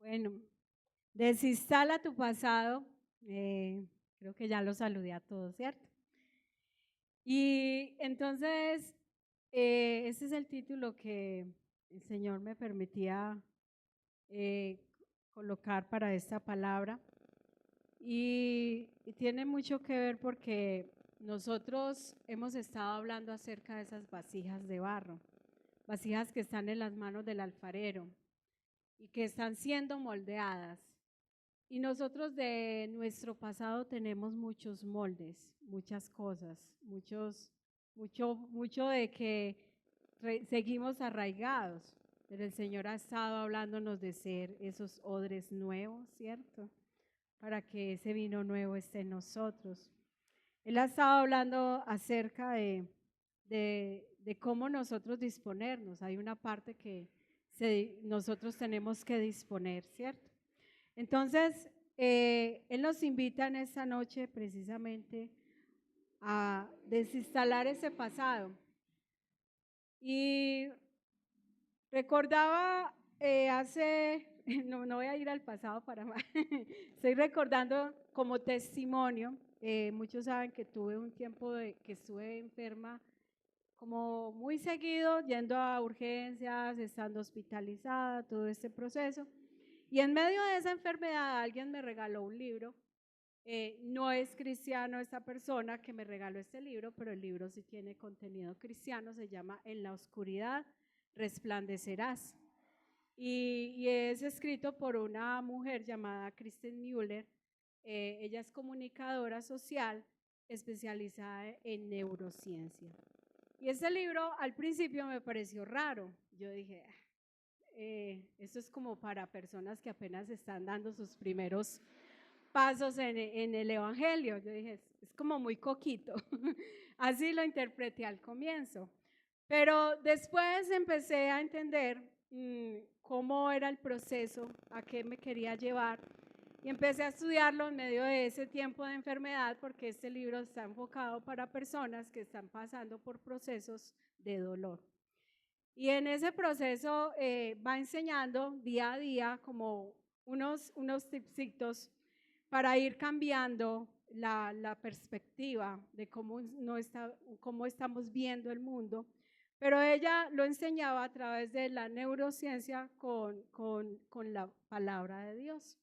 Bueno, desinstala tu pasado. Creo que ya lo saludé a todos, ¿cierto? Y entonces, ese es el título que el Señor me permitía colocar para esta palabra. Y tiene mucho que ver porque nosotros hemos estado hablando acerca de esas vasijas de barro, vasijas que están en las manos del alfarero y que están siendo moldeadas. Y nosotros de nuestro pasado tenemos muchos moldes, muchas cosas, mucho de que seguimos arraigados, pero el Señor ha estado hablándonos de ser esos odres nuevos, ¿cierto? Para que ese vino nuevo esté en nosotros. Él ha estado hablando acerca de cómo nosotros disponernos. Hay una parte que nosotros tenemos que disponer, ¿cierto? Entonces, Él nos invita en esta noche precisamente a desinstalar ese pasado. Y recordaba no voy a ir al pasado para más, estoy recordando como testimonio, muchos saben que tuve un tiempo que estuve enferma como muy seguido, yendo a urgencias, estando hospitalizada, todo este proceso. Y en medio de esa enfermedad alguien me regaló un libro. No es cristiano esta persona que me regaló este libro, pero el libro sí tiene contenido cristiano, se llama En la oscuridad resplandecerás. Y es escrito por una mujer llamada Kristen Müller. Ella es comunicadora social especializada en neurociencia. Y este libro al principio me pareció raro. Yo dije, esto es como para personas que apenas están dando sus primeros pasos en el Evangelio. Yo dije, es como muy coquito. Así lo interpreté al comienzo. Pero después empecé a entender cómo era el proceso, a qué me quería llevar. Y empecé a estudiarlo en medio de ese tiempo de enfermedad, porque este libro está enfocado para personas que están pasando por procesos de dolor. Y en ese proceso va enseñando día a día como unos tipsitos para ir cambiando la perspectiva de cómo estamos viendo el mundo. Pero ella lo enseñaba a través de la neurociencia con la palabra de Dios.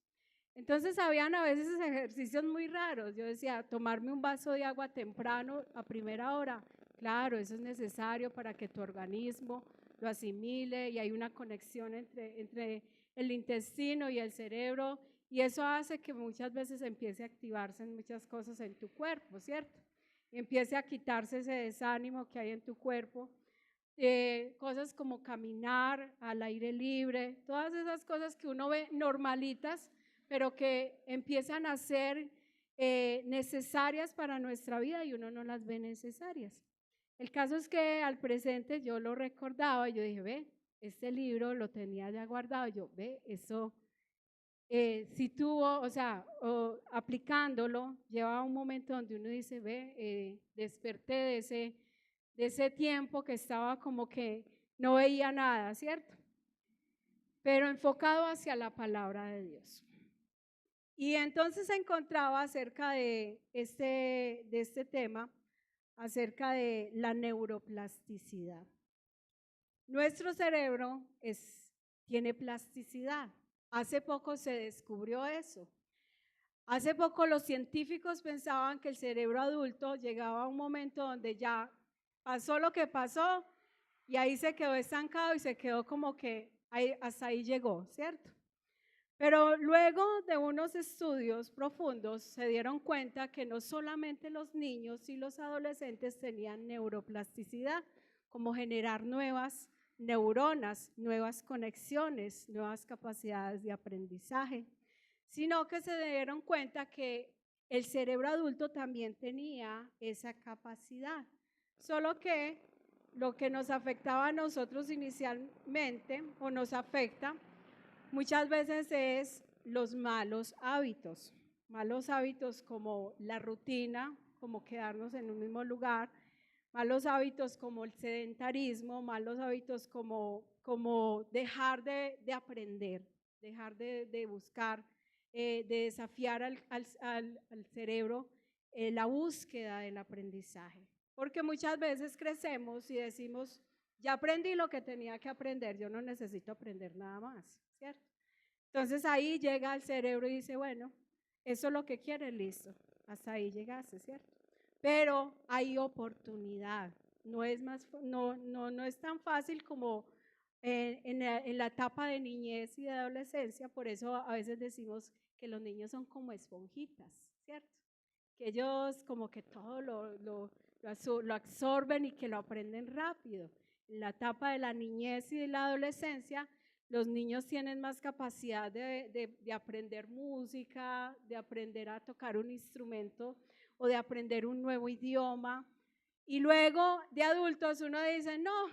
Entonces habían a veces ejercicios muy raros. Yo decía, tomarme un vaso de agua temprano a primera hora. Claro, eso es necesario para que tu organismo lo asimile y hay una conexión entre el intestino y el cerebro y eso hace que muchas veces empiece a activarse en muchas cosas en tu cuerpo, ¿cierto? Y empiece a quitarse ese desánimo que hay en tu cuerpo. Cosas como caminar al aire libre, todas esas cosas que uno ve normalitas, pero que empiezan a ser necesarias para nuestra vida y uno no las ve necesarias. El caso es que al presente yo lo recordaba y yo dije, ve, este libro lo tenía ya guardado, yo, ve, eso si tuvo, o sea, aplicándolo, lleva un momento donde uno dice, ve, desperté de ese tiempo que estaba como que no veía nada, ¿cierto? Pero enfocado hacia la palabra de Dios. Y entonces se encontraba acerca de este tema, acerca de la neuroplasticidad. Nuestro cerebro tiene plasticidad. Hace poco se descubrió eso. Hace poco los científicos pensaban que el cerebro adulto llegaba a un momento donde ya pasó lo que pasó y ahí se quedó estancado y se quedó como que hasta ahí llegó, ¿cierto? Pero luego de unos estudios profundos se dieron cuenta que no solamente los niños y los adolescentes tenían neuroplasticidad, como generar nuevas neuronas, nuevas conexiones, nuevas capacidades de aprendizaje, sino que se dieron cuenta que el cerebro adulto también tenía esa capacidad, solo que lo que nos afectaba a nosotros inicialmente o nos afecta muchas veces es los malos hábitos como la rutina, como quedarnos en un mismo lugar, malos hábitos como el sedentarismo, malos hábitos como dejar de aprender, dejar de buscar, de desafiar al cerebro la búsqueda del aprendizaje. Porque muchas veces crecemos y decimos, ya aprendí lo que tenía que aprender, yo no necesito aprender nada más, ¿cierto? Entonces ahí llega el cerebro y dice, bueno, eso es lo que quieres, listo, hasta ahí llegaste, ¿cierto? Pero hay oportunidad, no es tan fácil como en la etapa de niñez y de adolescencia, por eso a veces decimos que los niños son como esponjitas, ¿cierto? Que ellos como que todo lo absorben y que lo aprenden rápido. En la etapa de la niñez y de la adolescencia, los niños tienen más capacidad de aprender música, de aprender a tocar un instrumento o de aprender un nuevo idioma. Y luego de adultos uno dice, no,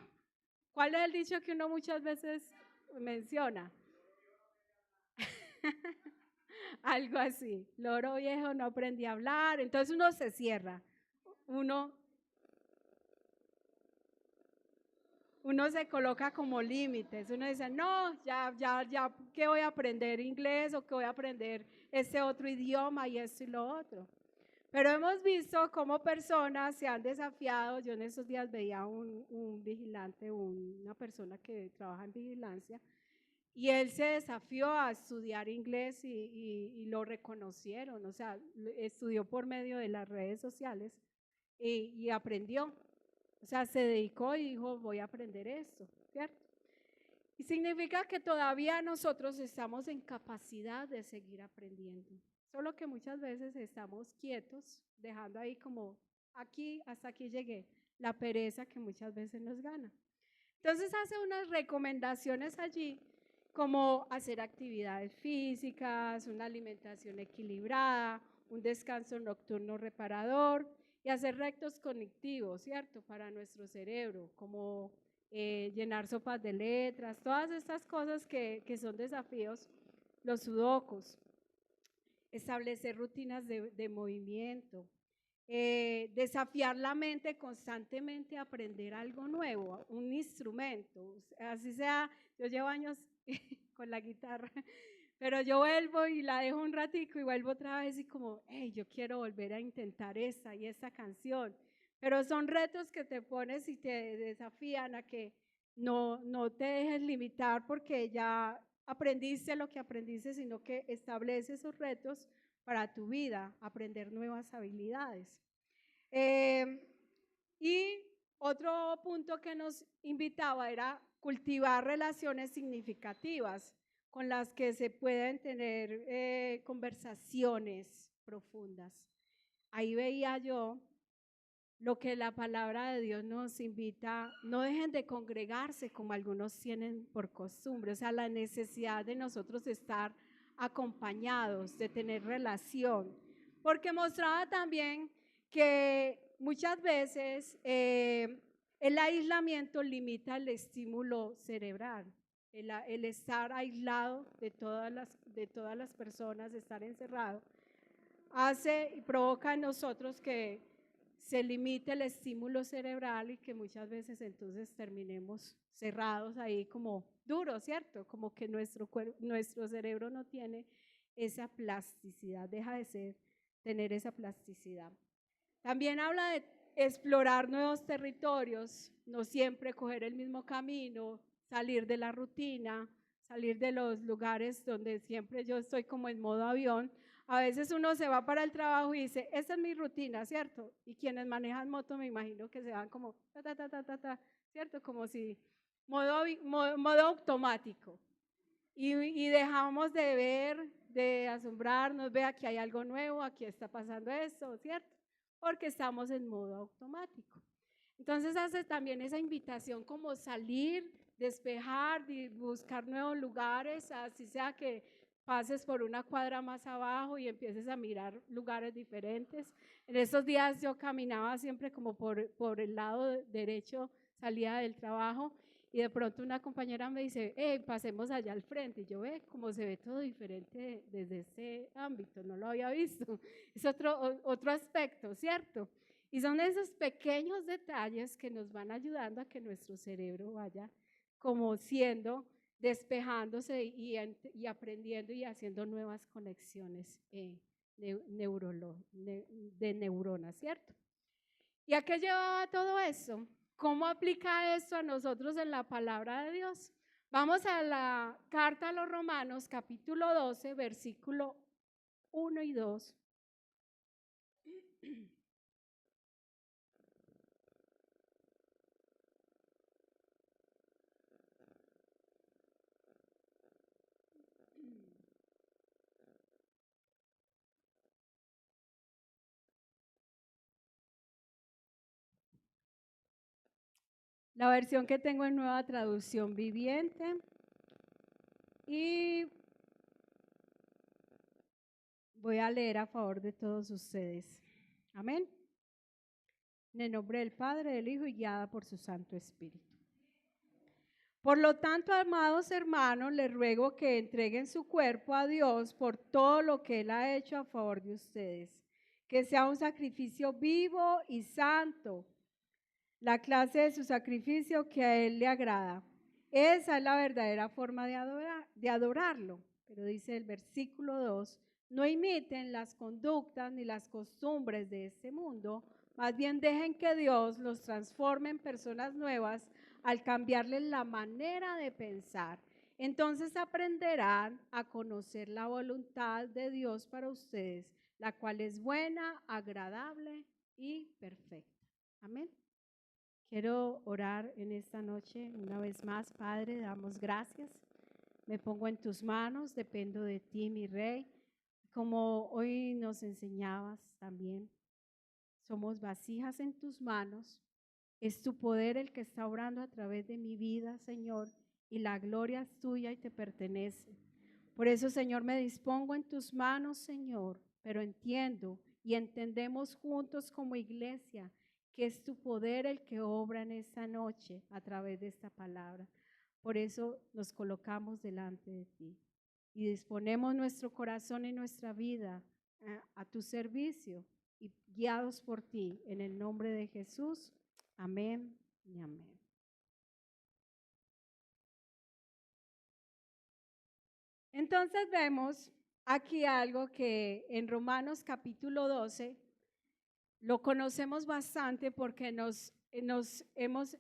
¿cuál es el dicho que uno muchas veces menciona? Algo así, loro viejo no aprendí a hablar, entonces uno se cierra, uno se coloca como límites, uno dice, no, ya, ¿qué voy a aprender inglés o qué voy a aprender ese otro idioma y esto y lo otro? Pero hemos visto cómo personas se han desafiado. Yo en esos días veía un vigilante, una persona que trabaja en vigilancia, y él se desafió a estudiar inglés y lo reconocieron, o sea, estudió por medio de las redes sociales y aprendió. O sea, se dedicó y dijo, voy a aprender esto, ¿cierto? Y significa que todavía nosotros estamos en capacidad de seguir aprendiendo. Solo que muchas veces estamos quietos, dejando ahí como, aquí, hasta aquí llegué, la pereza que muchas veces nos gana. Entonces hace unas recomendaciones allí, como hacer actividades físicas, una alimentación equilibrada, un descanso nocturno reparador y hacer retos cognitivos, ¿cierto? Para nuestro cerebro, como llenar sopas de letras, todas estas cosas que son desafíos, los sudokus, establecer rutinas de movimiento, desafiar la mente constantemente a aprender algo nuevo, un instrumento, así sea, yo llevo años con la guitarra, pero yo vuelvo y la dejo un ratico y vuelvo otra vez y como, hey, yo quiero volver a intentar esta y esta canción, pero son retos que te pones y te desafían a que no te dejes limitar porque ya aprendiste lo que aprendiste, sino que establece esos retos para tu vida, aprender nuevas habilidades. Y otro punto que nos invitaba era cultivar relaciones significativas con las que se pueden tener conversaciones profundas. Ahí veía yo lo que la palabra de Dios nos invita, no dejen de congregarse como algunos tienen por costumbre, o sea, la necesidad de nosotros estar acompañados, de tener relación, porque mostraba también que muchas veces el aislamiento limita el estímulo cerebral, el estar aislado de todas las personas, estar encerrado, hace y provoca en nosotros que se limite el estímulo cerebral y que muchas veces entonces terminemos cerrados ahí como duros, ¿cierto? Como que nuestro cerebro no tiene esa plasticidad, deja de tener esa plasticidad. También habla de explorar nuevos territorios, no siempre coger el mismo camino, salir de la rutina, salir de los lugares donde siempre yo estoy como en modo avión. A veces uno se va para el trabajo y dice, esta es mi rutina, ¿cierto? Y quienes manejan moto me imagino que se van como, ¿cierto? Como si modo automático. Y dejamos de ver, de asombrarnos, ve aquí hay algo nuevo, aquí está pasando esto, ¿cierto? Porque estamos en modo automático. Entonces hace también esa invitación como salir, despejar, buscar nuevos lugares, así sea que pases por una cuadra más abajo y empieces a mirar lugares diferentes. En esos días yo caminaba siempre como por el lado derecho, salía del trabajo y de pronto una compañera me dice, pasemos allá al frente. Y yo ve cómo se ve todo diferente desde ese ámbito, no lo había visto. Es otro aspecto, ¿cierto? Y son esos pequeños detalles que nos van ayudando a que nuestro cerebro vaya como siendo despejándose y aprendiendo y haciendo nuevas conexiones de neuronas, ¿cierto? ¿Y a qué llevaba todo eso? ¿Cómo aplica esto a nosotros en la palabra de Dios? Vamos a la carta a los Romanos, capítulo 12, versículo 1 y 2. La versión que tengo en Nueva Traducción Viviente. Y voy a leer a favor de todos ustedes. Amén. En el nombre del Padre, del Hijo y guiada por su Santo Espíritu. Por lo tanto, amados hermanos, les ruego que entreguen su cuerpo a Dios por todo lo que Él ha hecho a favor de ustedes, que sea un sacrificio vivo y santo, la clase de su sacrificio que a Él le agrada. Esa es la verdadera forma de adorarlo. Pero dice el versículo 2, no imiten las conductas ni las costumbres de este mundo, más bien dejen que Dios los transforme en personas nuevas al cambiarles la manera de pensar. Entonces aprenderán a conocer la voluntad de Dios para ustedes, la cual es buena, agradable y perfecta. Amén. Quiero orar en esta noche una vez más, Padre, damos gracias. Me pongo en tus manos, dependo de ti, mi Rey. Como hoy nos enseñabas también, somos vasijas en tus manos. Es tu poder el que está obrando a través de mi vida, Señor, y la gloria es tuya y te pertenece. Por eso, Señor, me dispongo en tus manos, Señor, pero entiendo y entendemos juntos como iglesia que es tu poder el que obra en esta noche a través de esta palabra. Por eso nos colocamos delante de ti y disponemos nuestro corazón y nuestra vida a tu servicio y guiados por ti en el nombre de Jesús. Amén y amén. Entonces vemos aquí algo que en Romanos capítulo 12 lo conocemos bastante porque nos hemos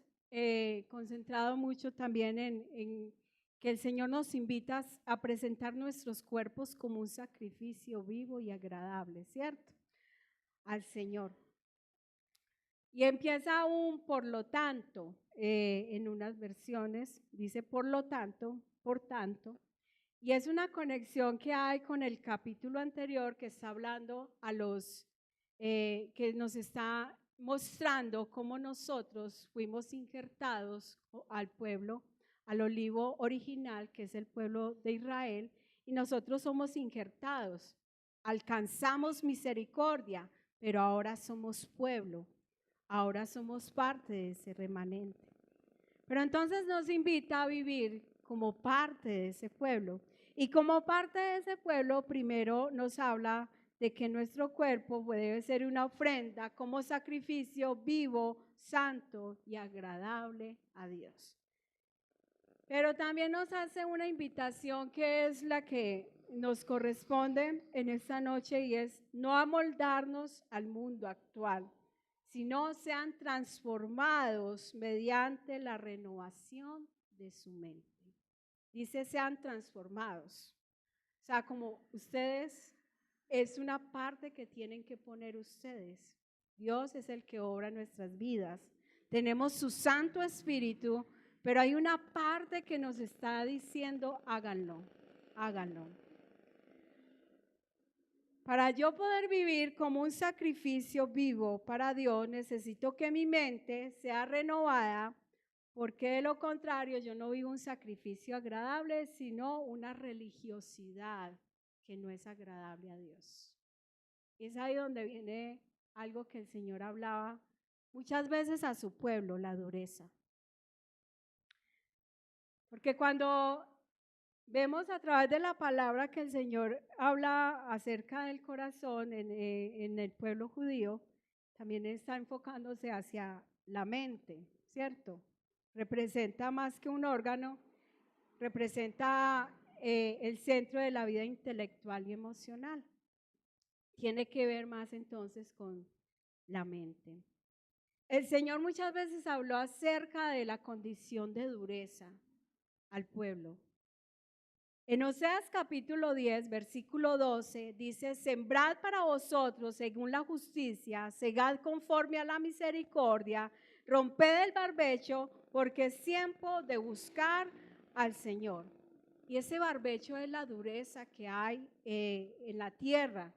concentrado mucho también en que el Señor nos invita a presentar nuestros cuerpos como un sacrificio vivo y agradable, ¿cierto? Al Señor. Y empieza aún por lo tanto, en unas versiones dice por lo tanto, por tanto, y es una conexión que hay con el capítulo anterior que está hablando a los, que nos está mostrando cómo nosotros fuimos injertados al pueblo, al olivo original, que es el pueblo de Israel, y nosotros somos injertados, alcanzamos misericordia, pero ahora somos pueblo, ahora somos parte de ese remanente. Pero entonces nos invita a vivir como parte de ese pueblo. Y como parte de ese pueblo, primero nos habla de que nuestro cuerpo debe ser una ofrenda como sacrificio vivo, santo y agradable a Dios. Pero también nos hace una invitación que es la que nos corresponde en esta noche y es no amoldarnos al mundo actual, sino sean transformados mediante la renovación de su mente. Dice sean transformados. O sea, como ustedes, es una parte que tienen que poner ustedes. Dios es el que obra nuestras vidas. Tenemos su Santo Espíritu, pero hay una parte que nos está diciendo háganlo, háganlo. Para yo poder vivir como un sacrificio vivo para Dios, necesito que mi mente sea renovada, porque de lo contrario yo no vivo un sacrificio agradable, sino una religiosidad que no es agradable a Dios. Y es ahí donde viene algo que el Señor hablaba muchas veces a su pueblo, la dureza. Porque cuando vemos a través de la palabra que el Señor habla acerca del corazón en el pueblo judío, también está enfocándose hacia la mente, ¿cierto? Representa más que un órgano, representa el centro de la vida intelectual y emocional. Tiene que ver más entonces con la mente. El Señor muchas veces habló acerca de la condición de dureza al pueblo. En Oseas capítulo 10, versículo 12, dice: sembrad para vosotros según la justicia, segad conforme a la misericordia, romped el barbecho, porque es tiempo de buscar al Señor. Y ese barbecho es la dureza que hay en la tierra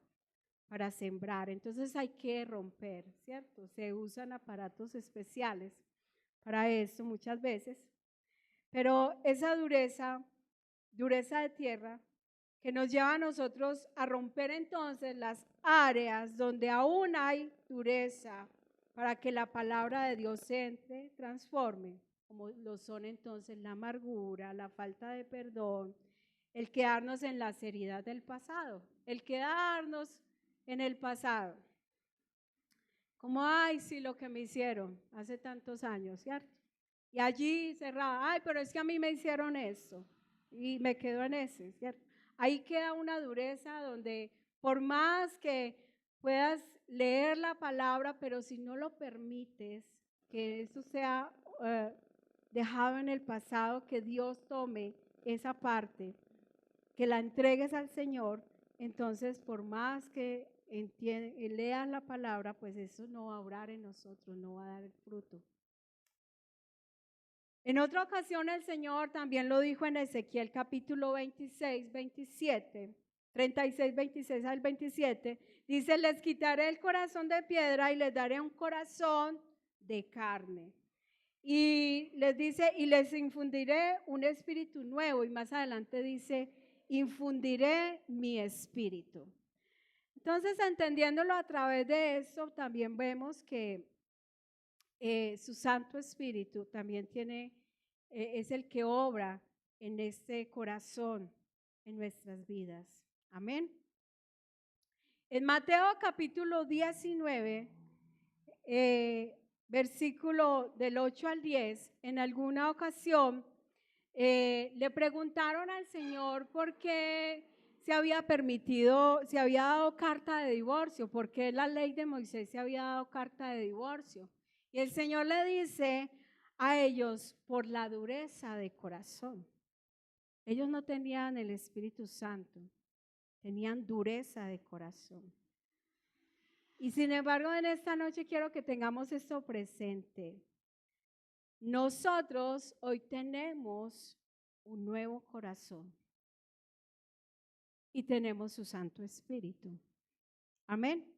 para sembrar. Entonces hay que romper, ¿cierto? Se usan aparatos especiales para eso muchas veces. Pero esa dureza de tierra, que nos lleva a nosotros a romper entonces las áreas donde aún hay dureza para que la palabra de Dios entre, transforme, como lo son entonces la amargura, la falta de perdón, el quedarnos en las heridas del pasado, el quedarnos en el pasado. Como, ay, sí, lo que me hicieron hace tantos años, ¿cierto? Y allí cerrada, ay, pero es que a mí me hicieron esto. Y me quedo en ese, ¿cierto? Ahí queda una dureza donde por más que puedas leer la palabra, pero si no lo permites, que eso sea dejado en el pasado, que Dios tome esa parte, que la entregues al Señor, entonces por más que leas la palabra, pues eso no va a obrar en nosotros, no va a dar el fruto. En otra ocasión el Señor también lo dijo en Ezequiel capítulo 26, 27, 36, 26 al 27, dice: les quitaré el corazón de piedra y les daré un corazón de carne. Y les dice, y les infundiré un espíritu nuevo, y más adelante dice, infundiré mi espíritu. Entonces, entendiéndolo a través de eso, también vemos que su Santo Espíritu también es el que obra en este corazón, en nuestras vidas. Amén. En Mateo capítulo 19, versículo del 8 al 10, en alguna ocasión le preguntaron al Señor por qué se había dado carta de divorcio, por qué la ley de Moisés se había dado carta de divorcio. Y el Señor le dice a ellos: por la dureza de corazón. Ellos no tenían el Espíritu Santo, tenían dureza de corazón. Y sin embargo, en esta noche quiero que tengamos esto presente. Nosotros hoy tenemos un nuevo corazón y tenemos su Santo Espíritu. Amén.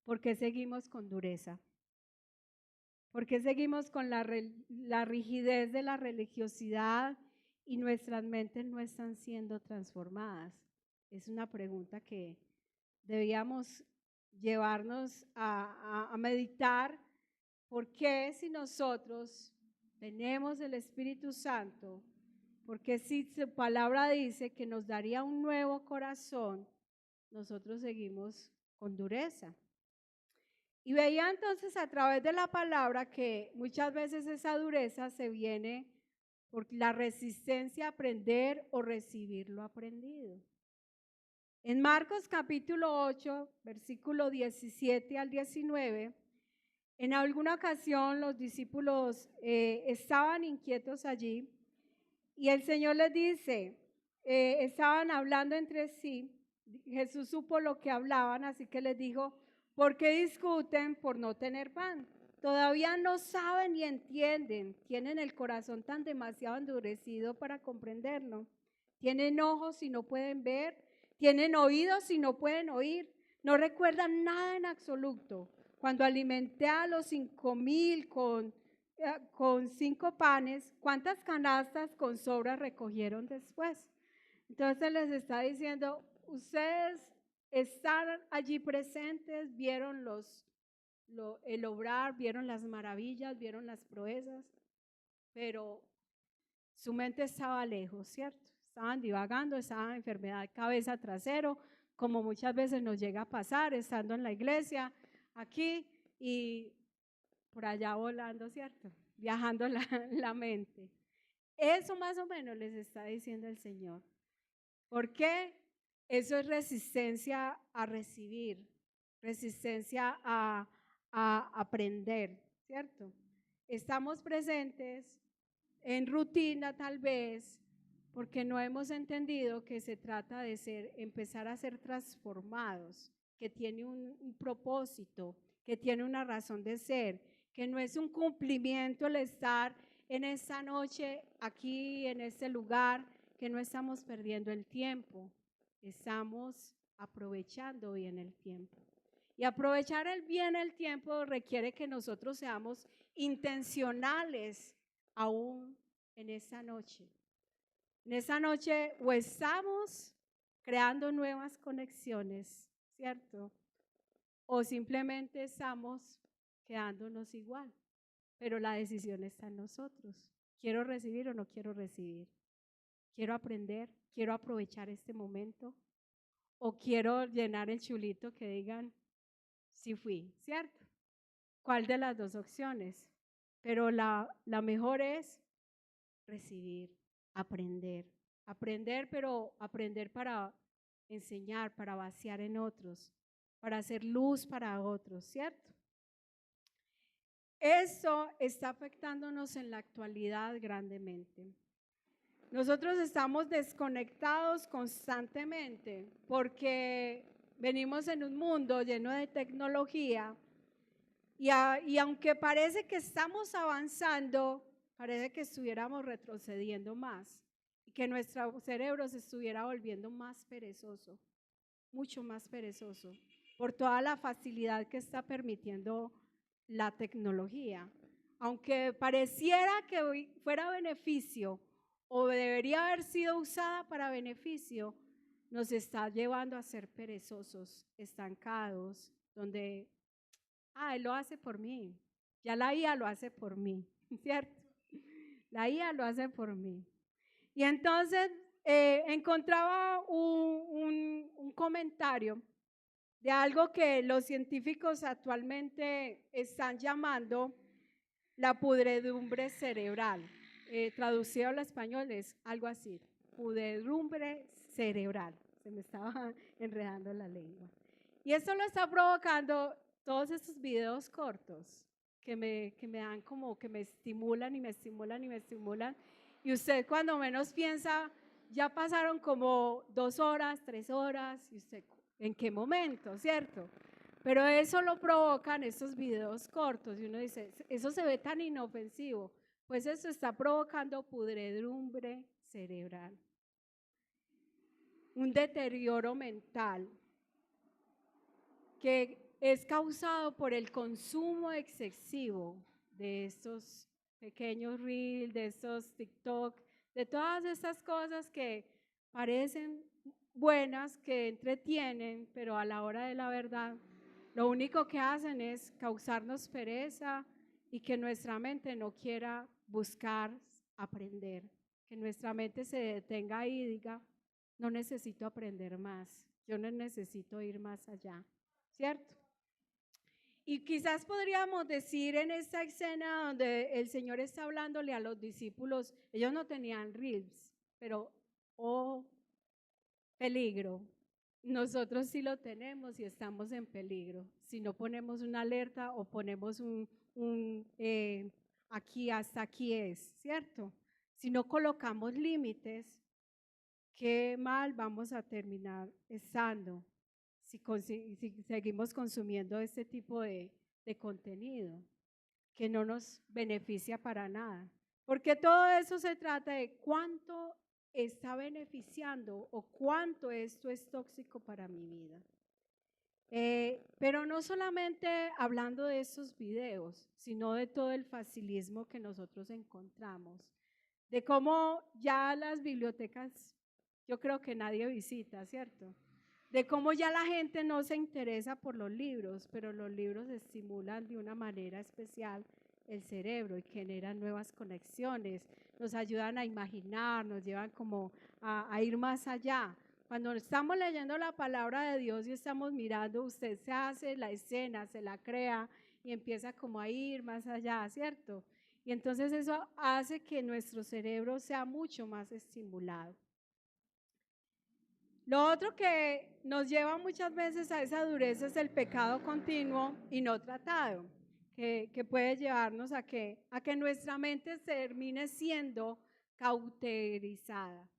¿Por qué seguimos con dureza? ¿Por qué seguimos con la rigidez de la religiosidad y nuestras mentes no están siendo transformadas? Es una pregunta que debíamos llevarnos a meditar. ¿Por qué si nosotros tenemos el Espíritu Santo? Porque si su palabra dice que nos daría un nuevo corazón, nosotros seguimos con dureza. Y veía entonces a través de la palabra que muchas veces esa dureza se viene por la resistencia a aprender o recibir lo aprendido. En Marcos capítulo 8, versículo 17 al 19, en alguna ocasión los discípulos estaban inquietos allí y el Señor les dice, estaban hablando entre sí, Jesús supo lo que hablaban, así que les dijo: ¿por qué discuten por no tener pan? Todavía no saben ni entienden, tienen el corazón tan demasiado endurecido para comprenderlo. Tienen ojos y no pueden ver, tienen oídos y no pueden oír, no recuerdan nada en absoluto. Cuando alimenté a los 5,000 con 5 panes, ¿cuántas canastas con sobra recogieron después? Entonces les está diciendo: ustedes están allí presentes, vieron el obrar, vieron las maravillas, vieron las proezas, pero su mente estaba lejos, ¿cierto? Estaban divagando, estaban en enfermedad de cabeza trasero, como muchas veces nos llega a pasar estando en la iglesia, aquí y por allá volando, ¿cierto? Viajando la mente. Eso más o menos les está diciendo el Señor. ¿Por qué? Eso es resistencia a recibir, resistencia a aprender, ¿cierto? Estamos presentes en rutina tal vez, porque no hemos entendido que se trata de empezar a ser transformados, que tiene un propósito, que tiene una razón de ser, que no es un cumplimiento el estar en esta noche, aquí, en este lugar, que no estamos perdiendo el tiempo, estamos aprovechando bien el tiempo. Y aprovechar bien el tiempo requiere que nosotros seamos intencionales aún en esta noche. En esta noche o estamos creando nuevas conexiones, ¿cierto? O simplemente estamos quedándonos igual, pero la decisión está en nosotros. ¿Quiero recibir o no quiero recibir? ¿Quiero aprender? ¿Quiero aprovechar este momento? ¿O quiero llenar el chulito que digan, sí fui, ¿cierto? ¿Cuál de las dos opciones? Pero la mejor es recibir, aprender, pero aprender para enseñar, para vaciar en otros, para hacer luz para otros, ¿cierto? Eso está afectándonos en la actualidad grandemente. Nosotros estamos desconectados constantemente porque venimos en un mundo lleno de tecnología y aunque parece que estamos avanzando, parece que estuviéramos retrocediendo más y que nuestro cerebro se estuviera volviendo más perezoso, mucho más perezoso, por toda la facilidad que está permitiendo la tecnología. Aunque pareciera que hoy fuera beneficio o debería haber sido usada para beneficio, nos está llevando a ser perezosos, estancados, donde, él lo hace por mí, ya la IA lo hace por mí, ¿cierto? La IA lo hace por mí. Y entonces encontraba un comentario de algo que los científicos actualmente están llamando la pudredumbre cerebral. Traducido al español es algo así, pudredumbre cerebral. Se me estaba enredando la lengua. Y esto lo está provocando todos estos videos cortos que me dan como que me estimulan y me estimulan y me estimulan. Y usted cuando menos piensa, ya pasaron como 2 horas, 3 horas, y usted, ¿en qué momento, cierto? Pero eso lo provocan estos videos cortos y uno dice, eso se ve tan inofensivo. Pues eso está provocando pudredumbre cerebral, un deterioro mental que es causado por el consumo excesivo de estos pequeños reels, de estos TikTok, de todas estas cosas que parecen buenas, que entretienen, pero a la hora de la verdad, lo único que hacen es causarnos pereza y que nuestra mente no quiera buscar aprender, que nuestra mente se detenga ahí y diga, no necesito aprender más, yo no necesito ir más allá, ¿cierto? Y quizás podríamos decir en esta escena donde el Señor está hablándole a los discípulos, ellos no tenían reels, pero oh, peligro. Nosotros sí lo tenemos y estamos en peligro. Si no ponemos una alerta o ponemos aquí, hasta aquí es, ¿cierto? Si no colocamos límites, qué mal vamos a terminar estando si seguimos consumiendo este tipo de contenido que no nos beneficia para nada. Porque todo eso se trata de cuánto está beneficiando o cuánto esto es tóxico para mi vida. Pero no solamente hablando de estos videos, sino de todo el facilismo que nosotros encontramos, de cómo ya las bibliotecas, yo creo que nadie visita, ¿cierto? De cómo ya la gente no se interesa por los libros, pero los libros estimulan de una manera especial el cerebro y generan nuevas conexiones, nos ayudan a imaginar, nos llevan como a ir más allá. Cuando estamos leyendo la palabra de Dios y estamos mirando, usted se hace la escena, se la crea y empieza como a ir más allá, ¿cierto? Y entonces eso hace que nuestro cerebro sea mucho más estimulado. Lo otro que nos lleva muchas veces a esa dureza es el pecado continuo y no tratado, que puede llevarnos a que nuestra mente termine siendo cauterizada.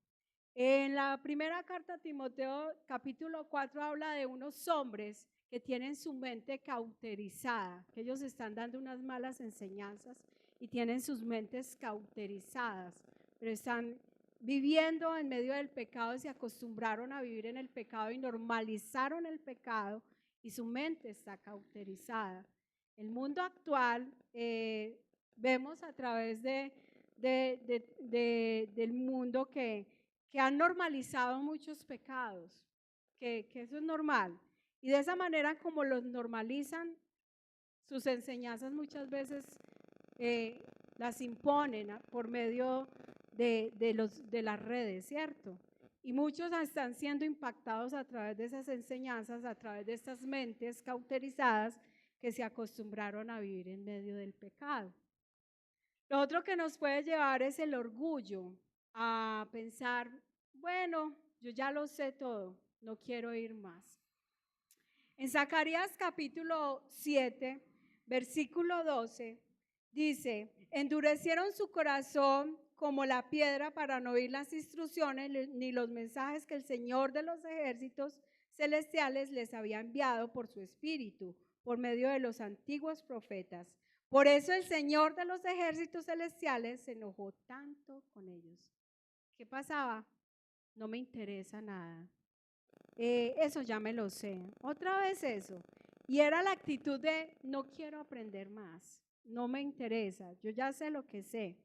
En la primera carta a Timoteo, capítulo 4, habla de unos hombres que tienen su mente cauterizada, que ellos están dando unas malas enseñanzas y tienen sus mentes cauterizadas, pero están viviendo en medio del pecado, se acostumbraron a vivir en el pecado y normalizaron el pecado y su mente está cauterizada. El mundo actual, vemos a través del mundo que han normalizado muchos pecados, que eso es normal. Y de esa manera como los normalizan, sus enseñanzas muchas veces las imponen por medio de las redes, ¿cierto? Y muchos están siendo impactados a través de esas enseñanzas, a través de estas mentes cauterizadas que se acostumbraron a vivir en medio del pecado. Lo otro que nos puede llevar es el orgullo, a pensar, bueno, yo ya lo sé todo, no quiero ir más. En Zacarías capítulo 7, versículo 12, dice, endurecieron su corazón como la piedra para no oír las instrucciones ni los mensajes que el Señor de los ejércitos celestiales les había enviado por su espíritu, por medio de los antiguos profetas. Por eso el Señor de los ejércitos celestiales se enojó tanto con ellos. ¿Qué pasaba? No me interesa nada. Eso ya me lo sé. Otra vez eso. Y era la actitud de no quiero aprender más, no me interesa, yo ya sé lo que sé.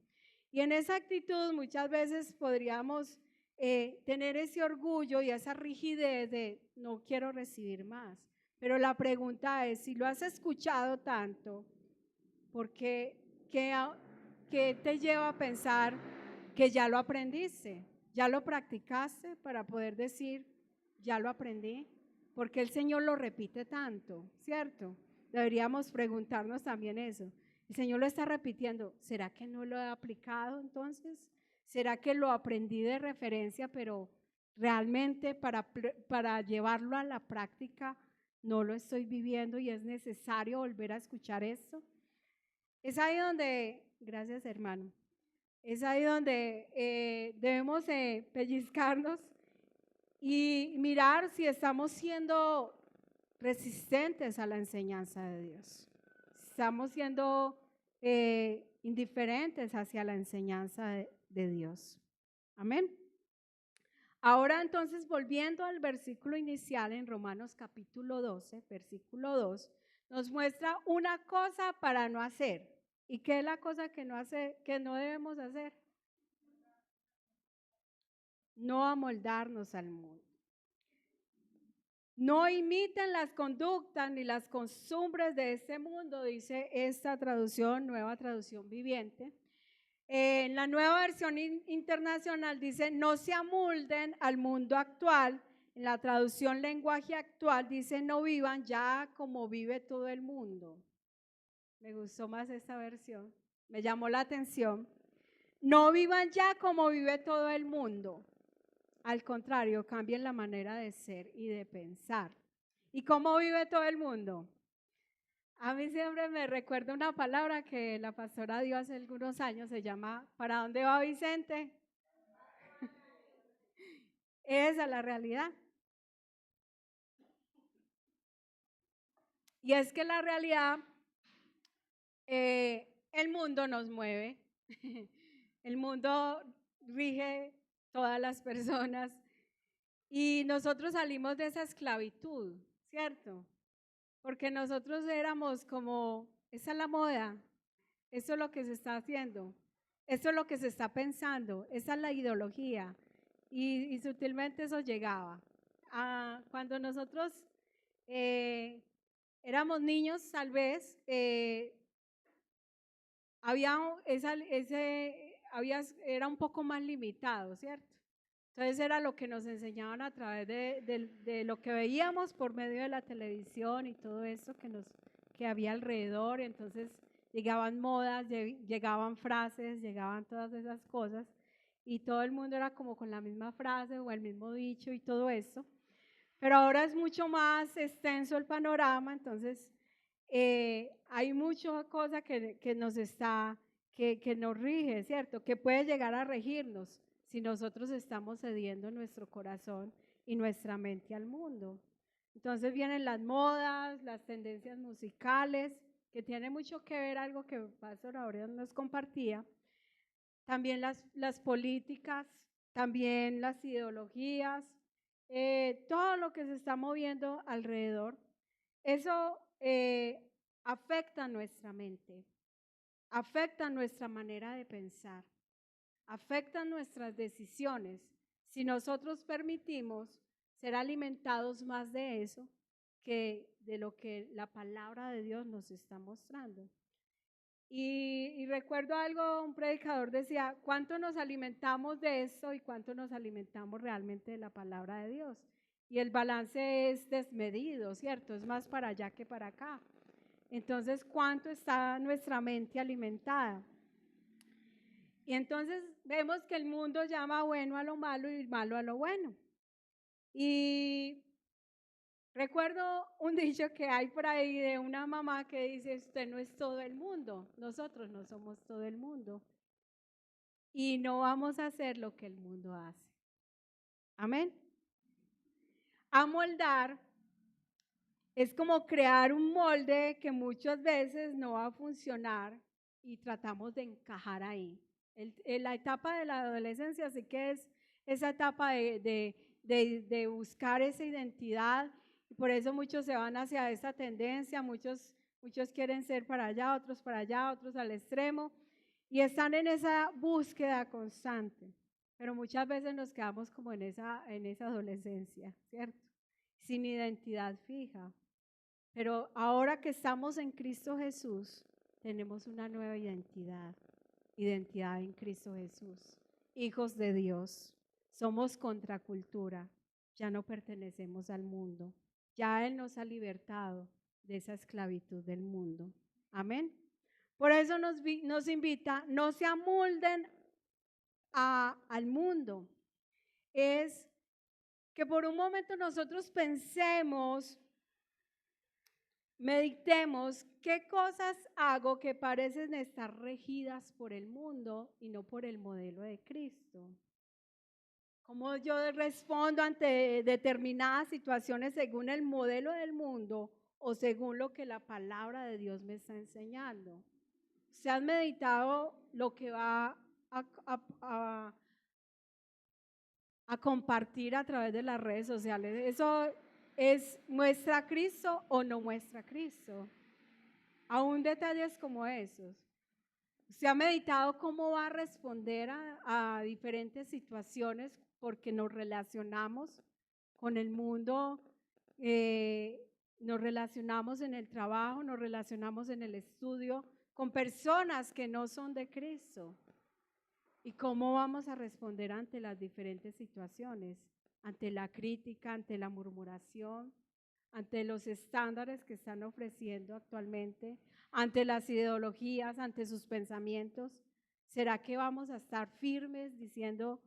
Y en esa actitud muchas veces podríamos tener ese orgullo y esa rigidez de no quiero recibir más. Pero la pregunta es, si lo has escuchado tanto, ¿por qué te lleva a pensar que ya lo aprendiste? ¿Ya lo practicaste para poder decir, ya lo aprendí? Porque el Señor lo repite tanto, ¿cierto? Deberíamos preguntarnos también eso. El Señor lo está repitiendo, ¿será que no lo he aplicado entonces? ¿Será que lo aprendí de referencia, pero realmente para llevarlo a la práctica no lo estoy viviendo y es necesario volver a escuchar esto? Es ahí donde, gracias hermano, es ahí donde debemos pellizcarnos y mirar si estamos siendo resistentes a la enseñanza de Dios. Estamos siendo indiferentes hacia la enseñanza de Dios. Amén. Ahora entonces, volviendo al versículo inicial en Romanos capítulo 12, versículo 2, nos muestra una cosa para no hacer. ¿Y qué es la cosa que no debemos hacer? No amoldarnos al mundo. No imiten las conductas ni las costumbres de este mundo, dice esta traducción, nueva traducción viviente. En la nueva versión internacional dice, no se amolden al mundo actual. En la traducción lenguaje actual dice, no vivan ya como vive todo el mundo. Me gustó más esta versión, me llamó la atención. No vivan ya como vive todo el mundo. Al contrario, cambien la manera de ser y de pensar. ¿Y cómo vive todo el mundo? A mí siempre me recuerda una palabra que la pastora dio hace algunos años, se llama ¿para dónde va Vicente? Esa es la realidad. Y es que la realidad, el mundo nos mueve, el mundo rige todas las personas y nosotros salimos de esa esclavitud, ¿cierto? Porque nosotros éramos como, esa es la moda, eso es lo que se está haciendo, eso es lo que se está pensando, esa es la ideología. Y sutilmente eso llegaba. Cuando nosotros éramos niños, tal vez, era un poco más limitado, ¿cierto? Entonces era lo que nos enseñaban a través de lo que veíamos por medio de la televisión y todo eso que había alrededor. Entonces llegaban modas, llegaban frases, llegaban todas esas cosas y todo el mundo era como con la misma frase o el mismo dicho y todo eso. Pero ahora es mucho más extenso el panorama, entonces hay muchas cosas que nos está, que nos rige, ¿cierto? Que puede llegar a regirnos si nosotros estamos cediendo nuestro corazón y nuestra mente al mundo. Entonces vienen las modas, las tendencias musicales, que tiene mucho que ver algo que Pastor ahora nos compartía, también las políticas, también las ideologías, todo lo que se está moviendo alrededor, eso afecta nuestra mente, afecta nuestra manera de pensar, afecta nuestras decisiones. Si nosotros permitimos ser alimentados más de eso que de lo que la palabra de Dios nos está mostrando. Y recuerdo algo, un predicador decía, ¿cuánto nos alimentamos de esto y cuánto nos alimentamos realmente de la palabra de Dios? Y el balance es desmedido, ¿cierto? Es más para allá que para acá. Entonces, ¿cuánto está nuestra mente alimentada? Y entonces vemos que el mundo llama bueno a lo malo y malo a lo bueno. Y recuerdo un dicho que hay por ahí de una mamá que dice, usted no es todo el mundo, nosotros no somos todo el mundo y no vamos a hacer lo que el mundo hace. Amén. Amoldar es como crear un molde que muchas veces no va a funcionar y tratamos de encajar ahí. La etapa de la adolescencia sí que es esa etapa de buscar esa identidad y por eso muchos se van hacia esa tendencia, muchos quieren ser para allá, otros al extremo y están en esa búsqueda constante, pero muchas veces nos quedamos como en esa adolescencia, ¿cierto? Sin identidad fija. Pero ahora que estamos en Cristo Jesús, tenemos una nueva identidad en Cristo Jesús. Hijos de Dios, somos contracultura, ya no pertenecemos al mundo, ya Él nos ha libertado de esa esclavitud del mundo. Amén. Por eso nos invita, no se amolden al mundo. Es que por un momento nosotros pensemos, meditemos qué cosas hago que parecen estar regidas por el mundo y no por el modelo de Cristo. Cómo yo respondo ante determinadas situaciones según el modelo del mundo o según lo que la palabra de Dios me está enseñando. ¿Se han meditado lo que va a compartir a través de las redes sociales? ¿Eso muestra a Cristo o no muestra a Cristo? Aún detalles como esos. ¿Se ha meditado cómo va a responder a diferentes situaciones porque nos relacionamos con el mundo, nos relacionamos en el trabajo, nos relacionamos en el estudio con personas que no son de Cristo? ¿Y cómo vamos a responder ante las diferentes situaciones? Ante la crítica, ante la murmuración, ante los estándares que están ofreciendo actualmente, ante las ideologías, ante sus pensamientos. ¿Será que vamos a estar firmes diciendo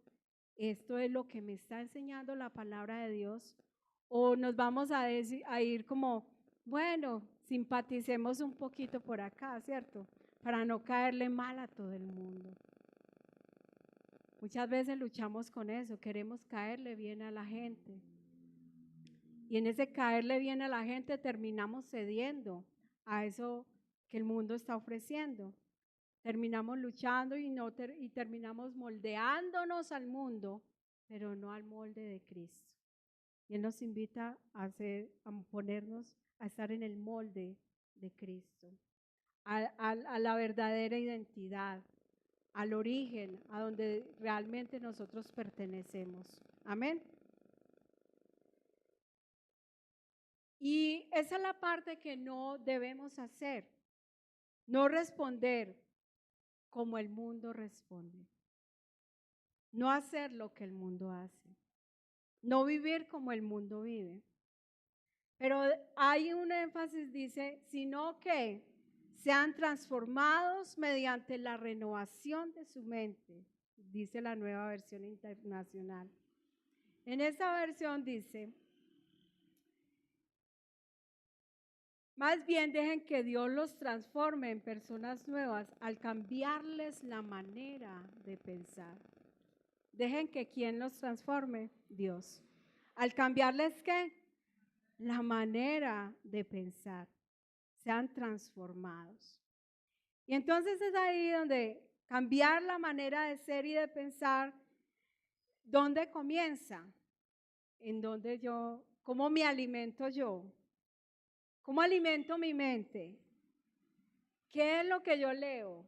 esto es lo que me está enseñando la palabra de Dios? ¿O nos vamos a ir como, bueno, simpaticemos un poquito por acá, ¿cierto? Para no caerle mal a todo el mundo. Muchas veces luchamos con eso, queremos caerle bien a la gente. Y en ese caerle bien a la gente terminamos cediendo a eso que el mundo está ofreciendo. Terminamos luchando y terminamos moldeándonos al mundo, pero no al molde de Cristo. Y Él nos invita a ponernos, a estar en el molde de Cristo, a la verdadera identidad, al origen, a donde realmente nosotros pertenecemos. Amén. Y esa es la parte que no debemos hacer, no responder como el mundo responde, no hacer lo que el mundo hace, no vivir como el mundo vive. Pero hay un énfasis, dice, sino que sean transformados mediante la renovación de su mente, dice la Nueva Versión Internacional. En esta versión dice, más bien dejen que Dios los transforme en personas nuevas al cambiarles la manera de pensar. Dejen que ¿quién los transforme? Dios. Al cambiarles ¿qué? La manera de pensar. Sean transformados. Y entonces es ahí donde cambiar la manera de ser y de pensar, ¿dónde comienza? En donde ¿cómo me alimento yo? ¿Cómo alimento mi mente? ¿Qué es lo que yo leo?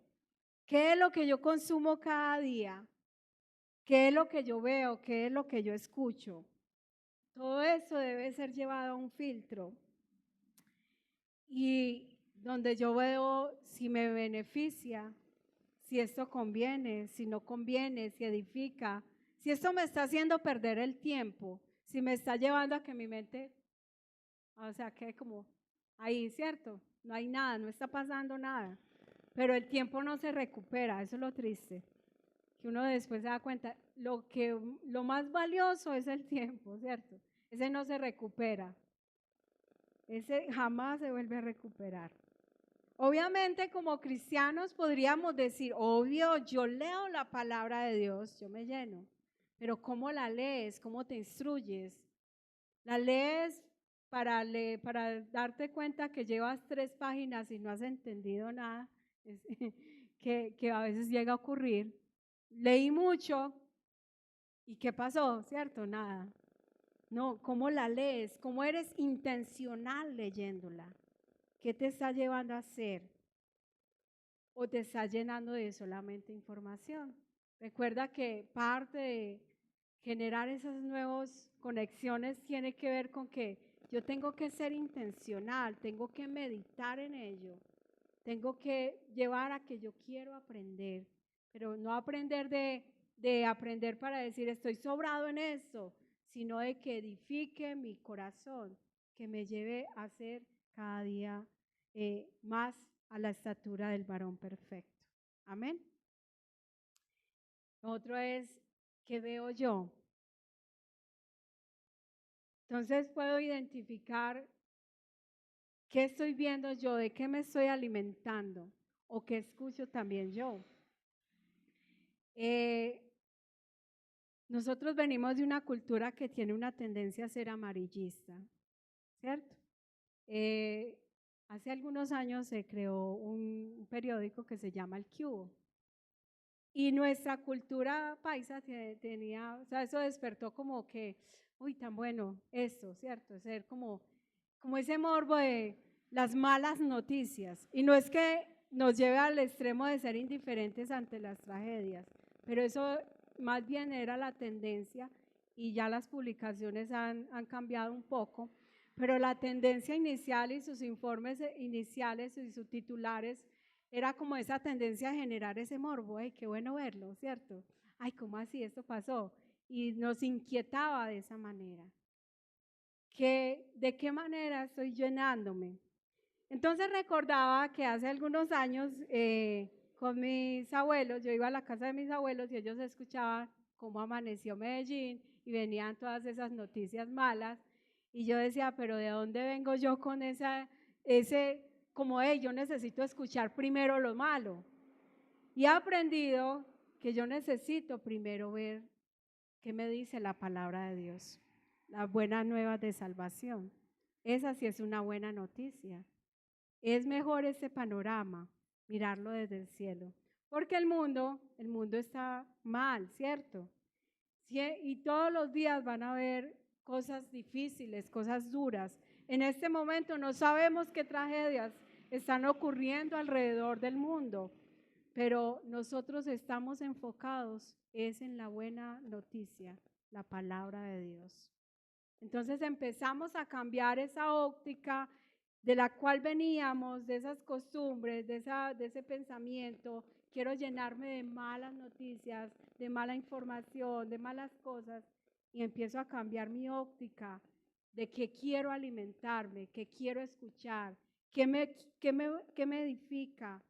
¿Qué es lo que yo consumo cada día? ¿Qué es lo que yo veo? ¿Qué es lo que yo escucho? Todo eso debe ser llevado a un filtro. Y donde yo veo si me beneficia, si esto conviene, si no conviene, si edifica, si esto me está haciendo perder el tiempo, si me está llevando a que mi mente, o sea, que como ahí, ¿cierto? No hay nada, no está pasando nada, pero el tiempo no se recupera, eso es lo triste, que uno después se da cuenta, lo más valioso es el tiempo, ¿cierto? Ese no se recupera, ese jamás se vuelve a recuperar. Obviamente como cristianos podríamos decir, obvio, yo leo la palabra de Dios, yo me lleno, pero ¿cómo la lees? ¿Cómo te instruyes? ¿La lees para darte cuenta que llevas 3 páginas y no has entendido nada? Que a veces llega a ocurrir. Leí mucho y ¿qué pasó? ¿Cierto? Nada. No, ¿cómo la lees? ¿Cómo eres intencional leyéndola? ¿Qué te está llevando a hacer? ¿O te está llenando de solamente información? Recuerda que parte de generar esas nuevas conexiones tiene que ver con que yo tengo que ser intencional, tengo que meditar en ello, tengo que llevar a que yo quiero aprender, pero no aprender de aprender para decir estoy sobrado en esto, sino de que edifique mi corazón, que me lleve a ser cada día más a la estatura del varón perfecto. Amén. Otro es, ¿qué veo yo? Entonces puedo identificar qué estoy viendo yo, de qué me estoy alimentando o qué escucho también yo. Nosotros venimos de una cultura que tiene una tendencia a ser amarillista, ¿cierto? Hace algunos años se creó un periódico que se llama El Cubo. Y nuestra cultura paisa tenía, o sea, eso despertó como que, uy, tan bueno esto, ¿cierto? Ser como ese morbo de las malas noticias. Y no es que nos lleve al extremo de ser indiferentes ante las tragedias, pero eso más bien era la tendencia y ya las publicaciones han cambiado un poco, pero la tendencia inicial y sus informes iniciales y sus titulares era como esa tendencia a generar ese morbo, qué bueno verlo, ¿cierto? Ay, ¿cómo así esto pasó? Y nos inquietaba de esa manera. ¿De qué manera estoy llenándome? Entonces recordaba que hace algunos años con mis abuelos, yo iba a la casa de mis abuelos y ellos escuchaban cómo amaneció Medellín y venían todas esas noticias malas y yo decía, pero ¿de dónde vengo yo con como yo necesito escuchar primero lo malo? Y he aprendido que yo necesito primero ver qué me dice la palabra de Dios, las buenas nuevas de salvación. Esa sí es una buena noticia. Es mejor ese panorama, mirarlo desde el cielo, porque el mundo está mal, ¿cierto? Sí, y todos los días van a haber cosas difíciles, cosas duras. En este momento no sabemos qué tragedias están ocurriendo alrededor del mundo, pero nosotros estamos enfocados es en la buena noticia, la palabra de Dios. Entonces empezamos a cambiar esa óptica de la cual veníamos, de esas costumbres, de ese pensamiento. Quiero llenarme de malas noticias, de mala información, de malas cosas, y empiezo a cambiar mi óptica de qué quiero alimentarme, qué quiero escuchar, ¿Qué me edifica?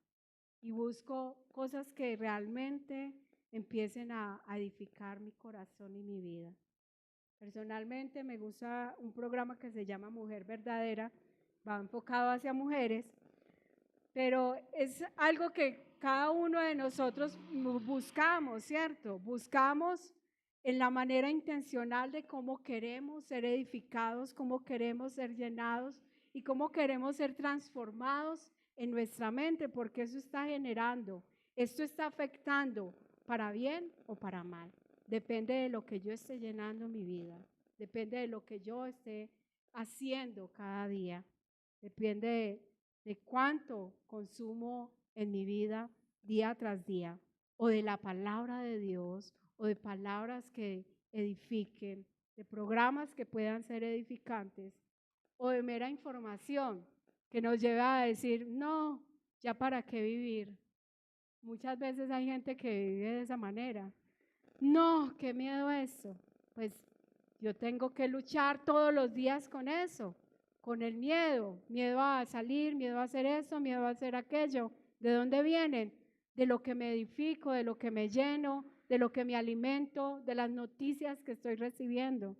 Y busco cosas que realmente empiecen a edificar mi corazón y mi vida. Personalmente me gusta un programa que se llama Mujer Verdadera, va enfocado hacia mujeres, pero es algo que cada uno de nosotros buscamos, ¿cierto? Buscamos en la manera intencional de cómo queremos ser edificados, cómo queremos ser llenados y cómo queremos ser transformados en nuestra mente, porque eso está generando, esto está afectando para bien o para mal. Depende de lo que yo esté llenando mi vida, depende de lo que yo esté haciendo cada día, depende de cuánto consumo en mi vida día tras día, o de la palabra de Dios, o de palabras que edifiquen, de programas que puedan ser edificantes, o de mera información que nos lleva a decir, no, ya para qué vivir. Muchas veces hay gente que vive de esa manera. No, qué miedo eso. Pues yo tengo que luchar todos los días con eso, con el miedo, miedo a salir, miedo a hacer eso, miedo a hacer aquello. ¿De dónde vienen? De lo que me edifico, de lo que me lleno, de lo que me alimento, de las noticias que estoy recibiendo.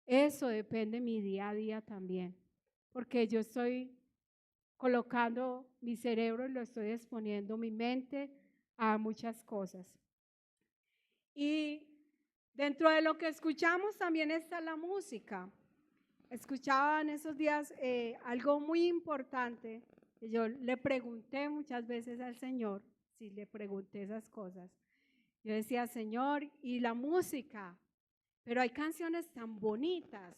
Eso depende de mi día a día también, porque yo estoy colocando mi cerebro y lo estoy exponiendo mi mente a muchas cosas. Y dentro de lo que escuchamos también está la música. Escuchaba en esos días algo muy importante, que yo le pregunté muchas veces al Señor, si le pregunté esas cosas. Yo decía, Señor, ¿y la música? Pero hay canciones tan bonitas,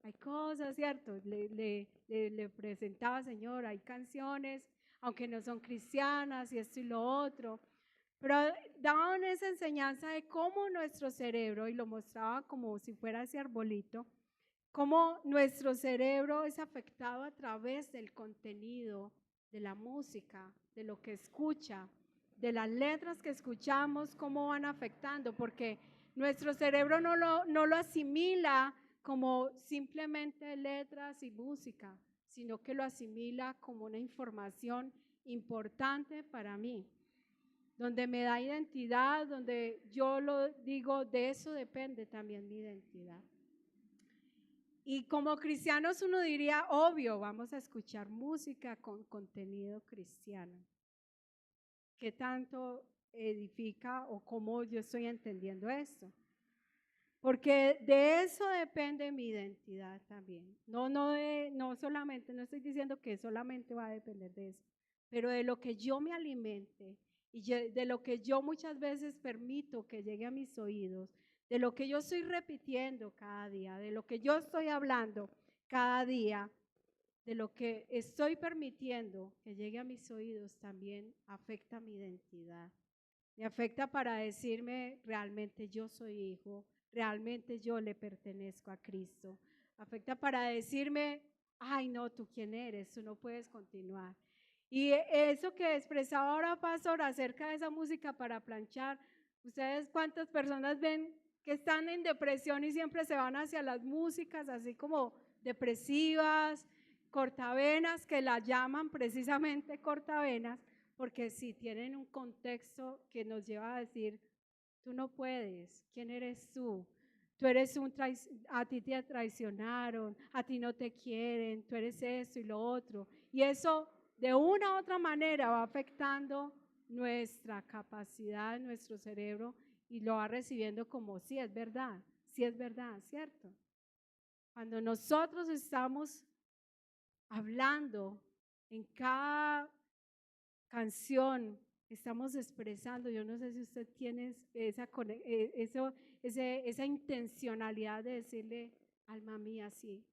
hay cosas, ¿cierto? Le presentaba, Señor, hay canciones, aunque no son cristianas y esto y lo otro, pero daban esa enseñanza de cómo nuestro cerebro, y lo mostraba como si fuera ese arbolito, cómo nuestro cerebro es afectado a través del contenido, de la música, de lo que escucha, de las letras que escuchamos, cómo van afectando, porque nuestro cerebro no lo asimila como simplemente letras y música, sino que lo asimila como una información importante para mí, donde me da identidad, donde yo lo digo, de eso depende también mi identidad. Y como cristianos uno diría, obvio, vamos a escuchar música con contenido cristiano. ¿Qué tanto edifica o cómo yo estoy entendiendo esto? Porque de eso depende mi identidad también. No solamente, no estoy diciendo que solamente va a depender de eso, pero de lo que yo me alimente y de lo que yo muchas veces permito que llegue a mis oídos, de lo que yo estoy repitiendo cada día, de lo que yo estoy hablando cada día, de lo que estoy permitiendo que llegue a mis oídos también afecta mi identidad. Me afecta para decirme realmente yo soy hijo, realmente yo le pertenezco a Cristo. Afecta para decirme, ay no, tú quién eres, tú no puedes continuar. Y eso que expresaba ahora Pastor acerca de esa música para planchar, ¿ustedes cuántas personas ven que están en depresión y siempre se van hacia las músicas así como depresivas, cortavenas, que la llaman precisamente cortavenas? Porque si tienen un contexto que nos lleva a decir, tú no puedes, ¿quién eres tú? Tú eres a ti te traicionaron, a ti no te quieren, tú eres esto y lo otro. Y eso de una u otra manera va afectando nuestra capacidad, nuestro cerebro, y lo va recibiendo como sí es verdad, ¿cierto? Cuando nosotros estamos hablando en cada canción, estamos expresando, yo no sé si usted tiene esa intencionalidad de decirle, alma mía, sí,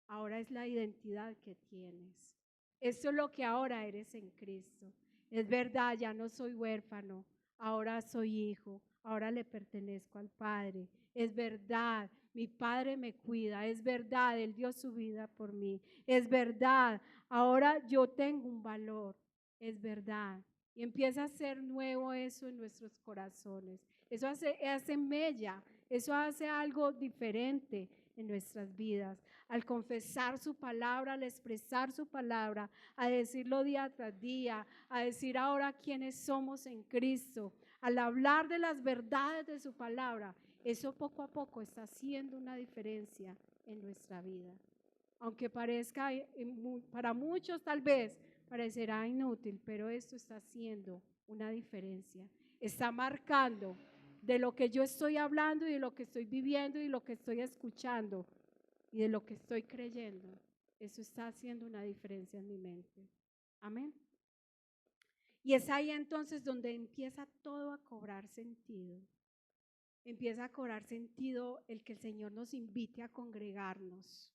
ahora es la identidad que tienes. Eso es lo que ahora eres en Cristo. Es verdad, ya no soy huérfano, ahora soy hijo, ahora le pertenezco al Padre. Es verdad, mi Padre me cuida, es verdad, Él dio su vida por mí. Es verdad, ahora yo tengo un valor, es verdad. Y empieza a ser nuevo eso en nuestros corazones. Eso hace mella, eso hace algo diferente. en nuestras vidas. Al confesar su palabra, al expresar su palabra, a decirlo día tras día, a decir ahora quiénes somos en Cristo, al hablar de las verdades de su palabra, eso poco a poco está haciendo una diferencia en nuestra vida. Aunque parezca, para muchos tal vez parecerá inútil, pero esto está haciendo una diferencia. Está marcando de lo que yo estoy hablando y de lo que estoy viviendo y lo que estoy escuchando y de lo que estoy creyendo. Eso está haciendo una diferencia en mi mente. Amén. Y es ahí entonces donde empieza todo a cobrar sentido. Empieza a cobrar sentido el que el Señor nos invite a congregarnos.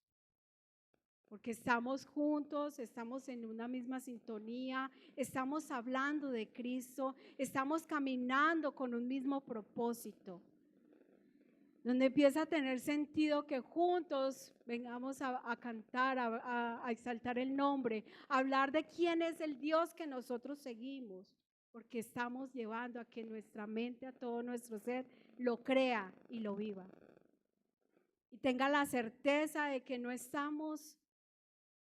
Porque estamos juntos, estamos en una misma sintonía, estamos hablando de Cristo, estamos caminando con un mismo propósito. Donde empieza a tener sentido que juntos vengamos a cantar, a exaltar el nombre, a hablar de quién es el Dios que nosotros seguimos, porque estamos llevando a que nuestra mente, a todo nuestro ser, lo crea y lo viva. Y tenga la certeza de que no estamos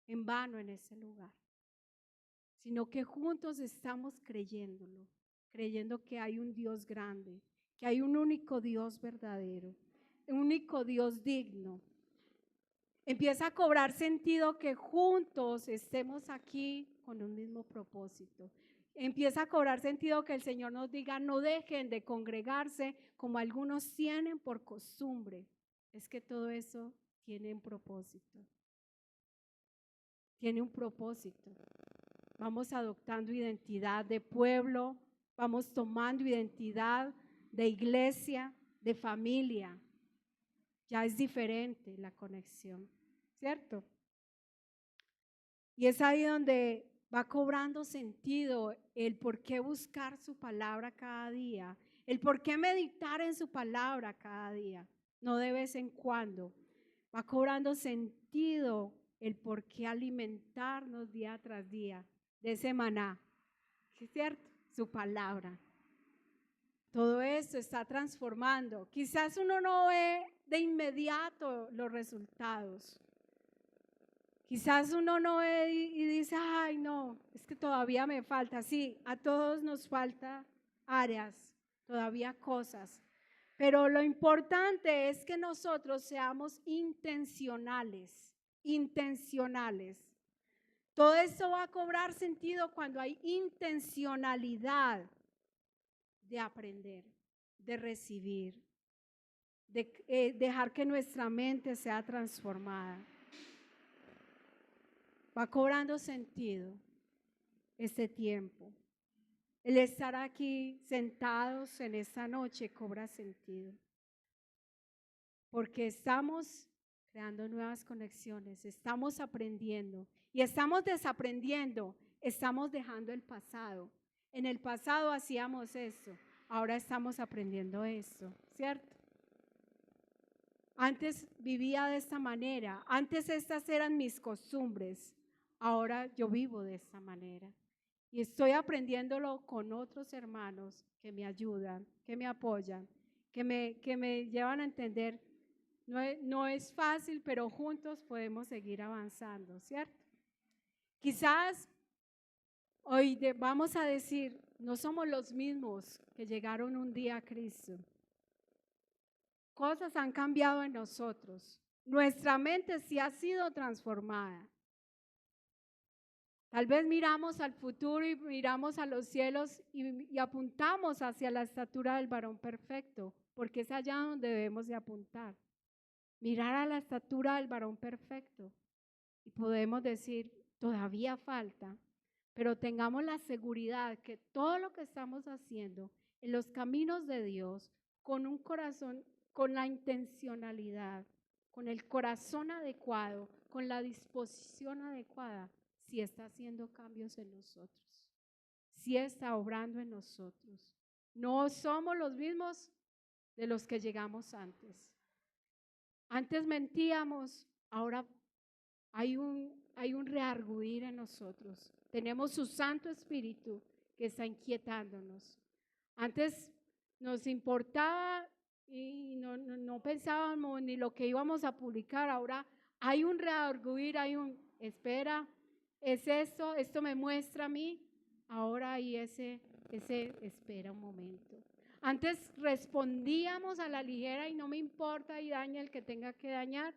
en vano en ese lugar, sino que juntos estamos creyéndolo, creyendo que hay un Dios grande, que hay un único Dios verdadero, un único Dios digno. Empieza a cobrar sentido que juntos estemos aquí con un mismo propósito. Empieza a cobrar sentido que el Señor nos diga, no dejen de congregarse como algunos tienen por costumbre. Es que todo eso tiene un propósito. Tiene un propósito. Vamos adoptando identidad de pueblo, vamos tomando identidad de iglesia, de familia. Ya es diferente la conexión, ¿cierto? Y es ahí donde va cobrando sentido el por qué buscar su palabra cada día, el por qué meditar en su palabra cada día, no de vez en cuando. Va cobrando sentido el por qué alimentarnos día tras día de ese maná, ¿sí es cierto? Su palabra. Todo esto está transformando. Quizás uno no ve de inmediato los resultados. Quizás uno no ve y dice, ay no, es que todavía me falta. Sí, a todos nos falta áreas, todavía cosas. Pero lo importante es que nosotros seamos intencionales, intencionales. Todo esto va a cobrar sentido cuando hay intencionalidad de aprender, de recibir, de dejar que nuestra mente sea transformada. Va cobrando sentido este tiempo. El estar aquí sentados en esta noche cobra sentido. Porque estamos creando nuevas conexiones, estamos aprendiendo y estamos desaprendiendo, estamos dejando el pasado. En el pasado hacíamos esto, ahora estamos aprendiendo esto, ¿cierto? Antes vivía de esta manera, antes estas eran mis costumbres, ahora yo vivo de esta manera. Y estoy aprendiéndolo con otros hermanos que me ayudan, que me apoyan, que me llevan a entender. No es fácil, pero juntos podemos seguir avanzando, ¿cierto? Quizás hoy vamos a decir, no somos los mismos que llegaron un día a Cristo. Cosas han cambiado en nosotros. Nuestra mente sí ha sido transformada. Tal vez miramos al futuro y miramos a los cielos y apuntamos hacia la estatura del varón perfecto, porque es allá donde debemos de apuntar. Mirar a la estatura del varón perfecto. Y podemos decir, todavía falta, pero tengamos la seguridad que todo lo que estamos haciendo en los caminos de Dios, con un corazón, con la intencionalidad, con el corazón adecuado, con la disposición adecuada, sí está haciendo cambios en nosotros, sí está obrando en nosotros. No somos los mismos de los que llegamos antes. Antes mentíamos, ahora hay un reargüir en nosotros. Tenemos su Santo Espíritu que está inquietándonos. Antes nos importaba y no pensábamos ni lo que íbamos a publicar. Ahora hay un redarguir, hay un, espera, es esto me muestra a mí, ahora hay ese espera un momento. Antes respondíamos a la ligera y no me importa y daña el que tenga que dañar.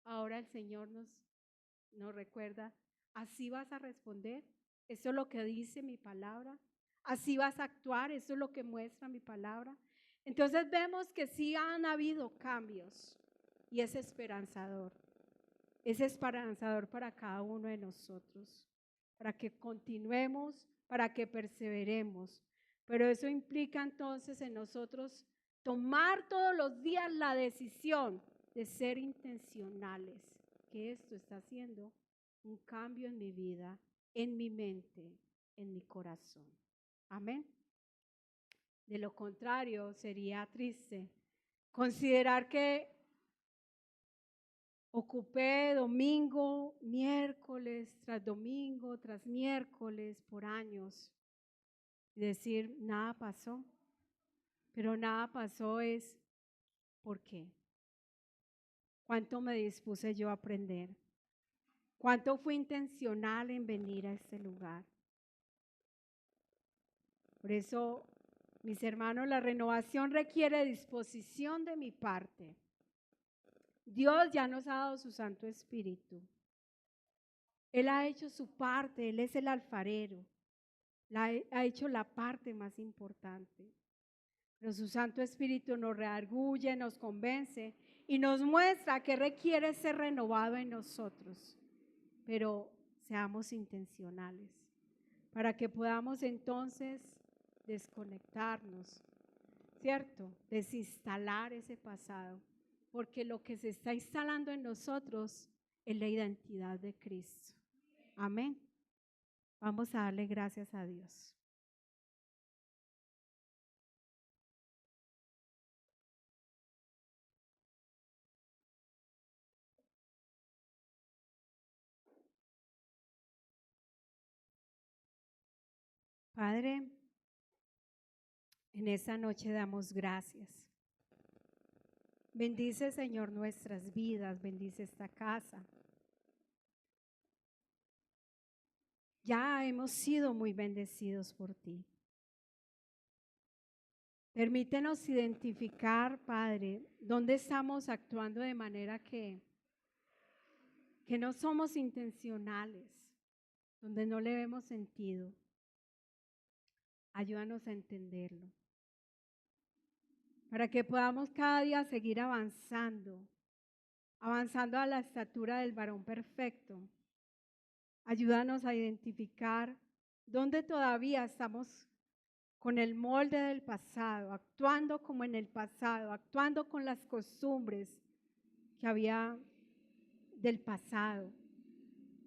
Ahora el Señor nos recuerda, así vas a responder, eso es lo que dice mi palabra, así vas a actuar, eso es lo que muestra mi palabra. Entonces vemos que sí han habido cambios y es esperanzador para cada uno de nosotros, para que continuemos, para que perseveremos. Pero eso implica entonces en nosotros tomar todos los días la decisión de ser intencionales, que esto está haciendo un cambio en mi vida, en mi mente, en mi corazón. Amén. De lo contrario, sería triste considerar que ocupé domingo, miércoles, tras domingo, tras miércoles por años y decir, nada pasó. Pero nada pasó es, ¿por qué? ¿Cuánto me dispuse yo a aprender? ¿Cuánto fui intencional en venir a este lugar? Por eso, mis hermanos, la renovación requiere disposición de mi parte. Dios ya nos ha dado su Santo Espíritu. Él ha hecho su parte, Él es el alfarero. Ha hecho la parte más importante. Pero su Santo Espíritu nos redarguye, nos convence y nos muestra que requiere ser renovado en nosotros. Pero seamos intencionales para que podamos entonces desconectarnos, ¿cierto? Desinstalar ese pasado, porque lo que se está instalando en nosotros es la identidad de Cristo. Amén. Vamos a darle gracias a Dios. Padre, en esta noche damos gracias. Bendice, Señor, nuestras vidas, bendice esta casa. Ya hemos sido muy bendecidos por ti. Permítenos identificar, Padre, dónde estamos actuando de manera que no somos intencionales, donde no le vemos sentido. Ayúdanos a entenderlo, para que podamos cada día seguir avanzando a la estatura del varón perfecto. Ayúdanos a identificar dónde todavía estamos con el molde del pasado, actuando como en el pasado, actuando con las costumbres que había del pasado.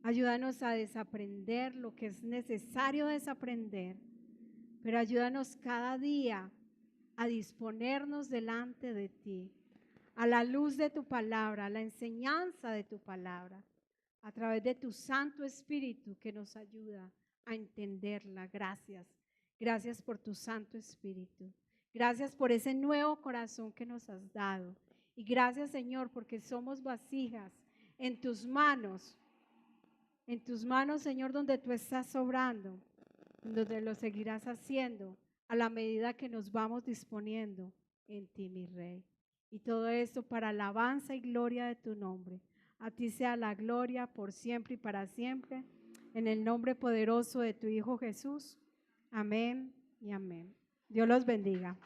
Ayúdanos a desaprender lo que es necesario desaprender, pero ayúdanos cada día a disponernos delante de ti, a la luz de tu palabra, a la enseñanza de tu palabra, a través de tu Santo Espíritu que nos ayuda a entenderla. Gracias. Gracias por tu Santo Espíritu. Gracias por ese nuevo corazón que nos has dado. Y gracias, Señor, porque somos vasijas en tus manos, Señor, donde tú estás obrando, donde lo seguirás haciendo a la medida que nos vamos disponiendo en ti, mi Rey. Y todo esto para alabanza y gloria de tu nombre. A ti sea la gloria por siempre y para siempre, en el nombre poderoso de tu Hijo Jesús. Amén y amén. Dios los bendiga.